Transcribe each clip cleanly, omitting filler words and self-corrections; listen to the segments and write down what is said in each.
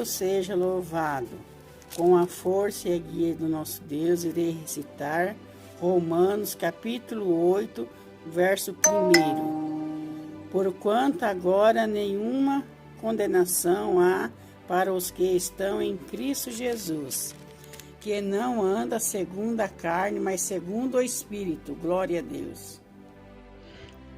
Deus seja louvado. Com a força e a guia do nosso Deus, irei recitar Romanos capítulo 8, verso 1. Porquanto agora nenhuma condenação há para os que estão em Cristo Jesus, que não anda segundo a carne, mas segundo o Espírito. Glória a Deus.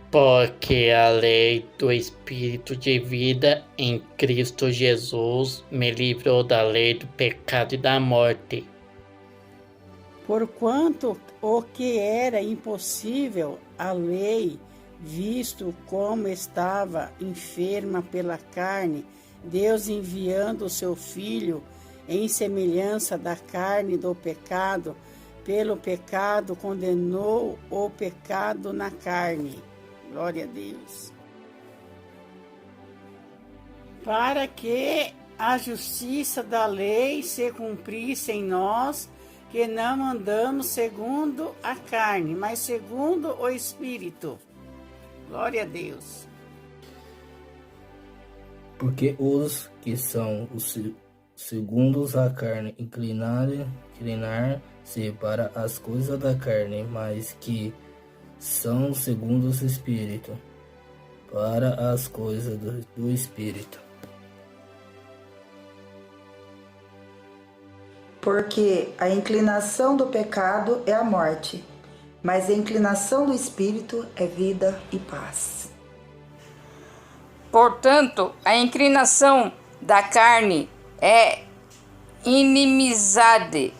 Porque a lei do Espírito de vida em Cristo Jesus me livrou da lei do pecado e da morte. Porquanto o que era impossível à lei, visto como estava enferma pela carne, Deus enviando o seu Filho em semelhança da carne do pecado, pelo pecado condenou o pecado na carne. Glória a Deus. Para que a justiça da lei se cumprisse em nós, que não andamos segundo a carne, mas segundo o Espírito. Glória a Deus. Porque os que são os segundos a carne inclinar-se para as coisas da carne, mas que são segundos o Espírito, para as coisas do Espírito. Porque a inclinação do pecado é a morte, mas a inclinação do Espírito é vida e paz. Portanto, a inclinação da carne é inimizade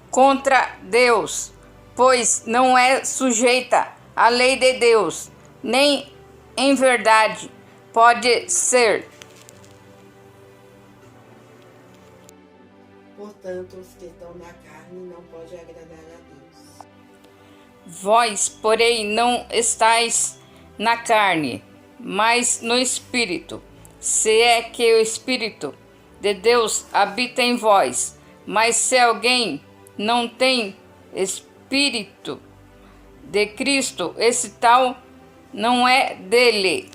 contra Deus, pois não é sujeita à lei de Deus, nem em verdade pode ser. Portanto, os que estão na carne não podem agradar a Deus. Vós, porém, não estáis na carne, mas no Espírito, se é que o Espírito de Deus habita em vós. Mas se alguém não tem Espírito de Cristo, esse tal não é dele.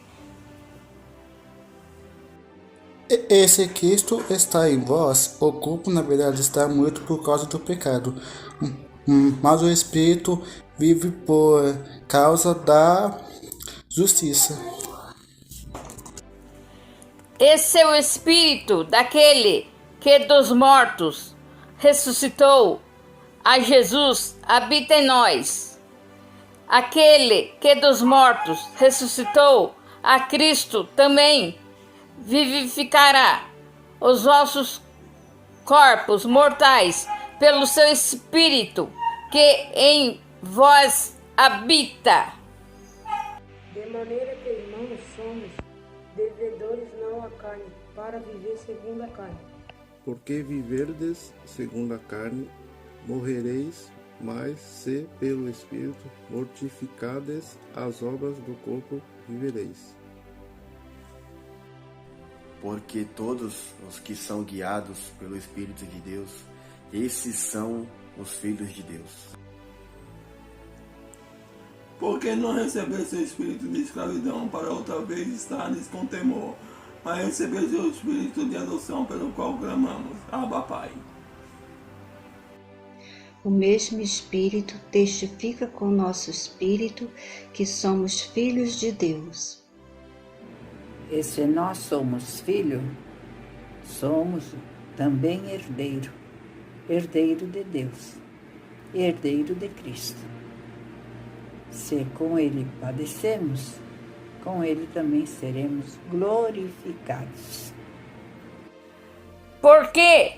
Esse Cristo está em vós, o corpo na verdade está morto por causa do pecado, mas o Espírito vive por causa da justiça. Esse é o Espírito daquele que dos mortos ressuscitou a Jesus, habita em nós. Aquele que dos mortos ressuscitou a Cristo também vivificará os vossos corpos mortais pelo seu Espírito que em vós habita. De maneira que, irmãos, somos devedores não à carne, para viver segundo a carne. Porque viverdes segundo a carne, morrereis, mas se pelo Espírito mortificades as obras do corpo, vivereis. Porque todos os que são guiados pelo Espírito de Deus, esses são os filhos de Deus. Porque não recebeste o espírito de escravidão para outra vez estares com temor, mas recebeste o espírito de adoção pelo qual clamamos, Abba, Pai. O mesmo Espírito testifica com o nosso espírito que somos filhos de Deus. E se nós somos filhos, somos também herdeiro, herdeiro de Deus, herdeiro de Cristo. Se com Ele padecemos, com Ele também seremos glorificados. Porque,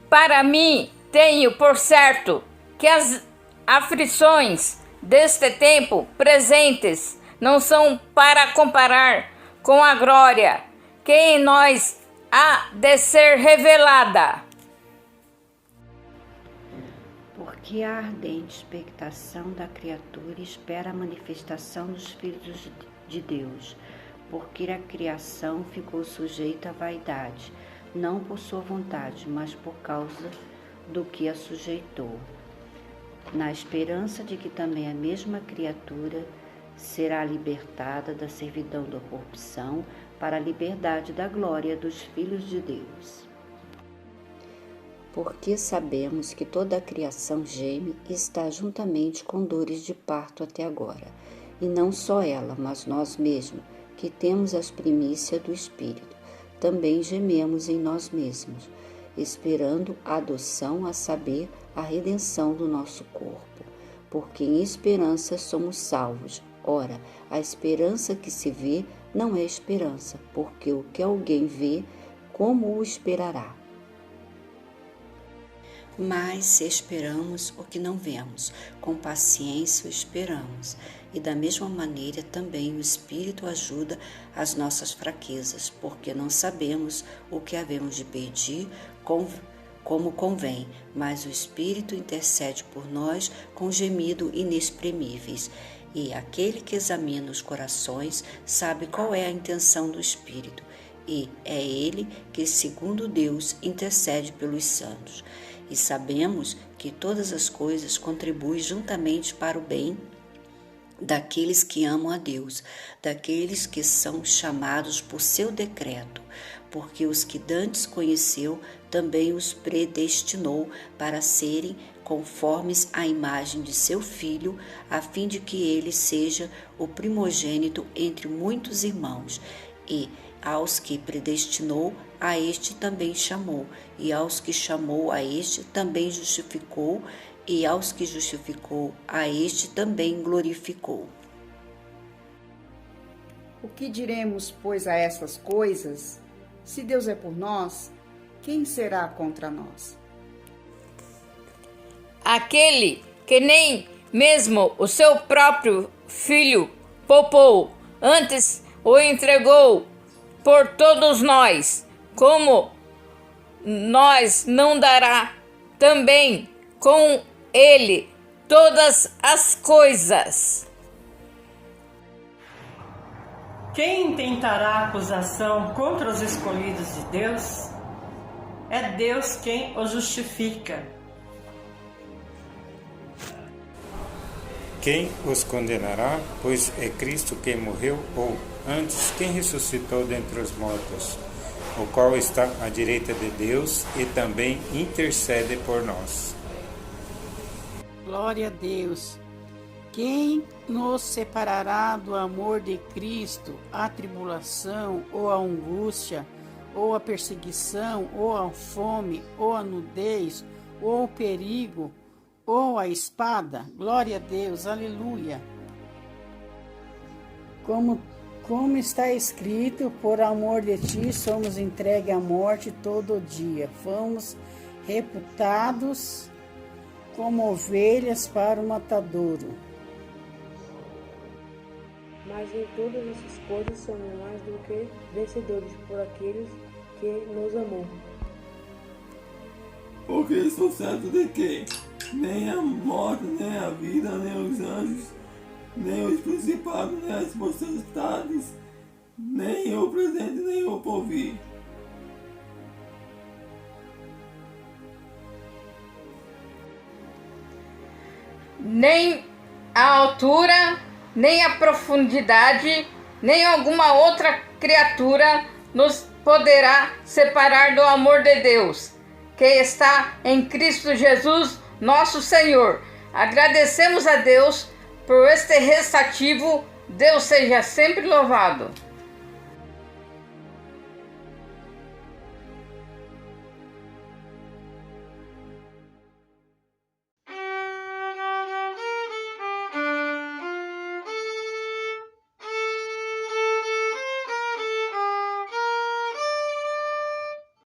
para mim, tenho por certo que as aflições deste tempo presentes não são para comparar com a glória que em nós há de ser revelada. Porque a ardente expectação da criatura espera a manifestação dos filhos de Deus, porque a criação ficou sujeita à vaidade, não por sua vontade, mas por causa do que a sujeitou, na esperança de que também a mesma criatura será libertada da servidão da corrupção para a liberdade da glória dos filhos de Deus. porque sabemos que toda a criação geme e está juntamente com dores de parto até agora. E não só ela, mas nós mesmos, que temos as primícias do Espírito, também gememos em nós mesmos, esperando a adoção, a saber, a redenção do nosso corpo. Porque em esperança somos salvos. Ora, a esperança que se vê não é esperança, porque o que alguém vê, como o esperará? Mas se esperamos o que não vemos, com paciência o esperamos. E da mesma maneira também o Espírito ajuda as nossas fraquezas, porque não sabemos o que havemos de pedir como convém, mas o Espírito intercede por nós com gemido inexprimíveis. E aquele que examina os corações sabe qual é a intenção do Espírito, e é ele que, segundo Deus, intercede pelos santos. E sabemos que todas as coisas contribuem juntamente para o bem daqueles que amam a Deus, daqueles que são chamados por seu decreto, porque os que dantes conheceu, também os predestinou para serem conformes à imagem de seu Filho, a fim de que ele seja o primogênito entre muitos irmãos. E aos que predestinou, a este também chamou, e aos que chamou, a este também justificou, e aos que justificou, a este também glorificou. O que diremos, pois, a essas coisas? Se Deus é por nós, quem será contra nós? Aquele que nem mesmo o seu próprio Filho poupou, antes o entregou por todos nós, como nós não dará também com ele todas as coisas? Quem intentará acusação contra os escolhidos de Deus? É Deus quem os justifica. Quem os condenará? Pois é Cristo quem morreu, ou antes, quem ressuscitou dentre os mortos, o qual está à direita de Deus e também intercede por nós. Glória a Deus. Quem nos separará do amor de Cristo? A tribulação, ou a angústia, ou a perseguição, ou a fome, ou a nudez, ou o perigo, ou a espada? Glória a Deus, aleluia. Como está escrito, por amor de ti somos entregues à morte todo dia. Fomos reputados como ovelhas para o matadouro. Mas em todas essas coisas somos mais do que vencedores por aqueles que nos amou. Porque estou certo de que nem a morte, nem a vida, nem os anjos, nem os principados, nem as potestades, nem o presente, nem o porvir, nem a altura, nem a profundidade, nem alguma outra criatura nos poderá separar do amor de Deus, que está em Cristo Jesus, nosso Senhor. Agradecemos a Deus por este restativo. Deus seja sempre louvado.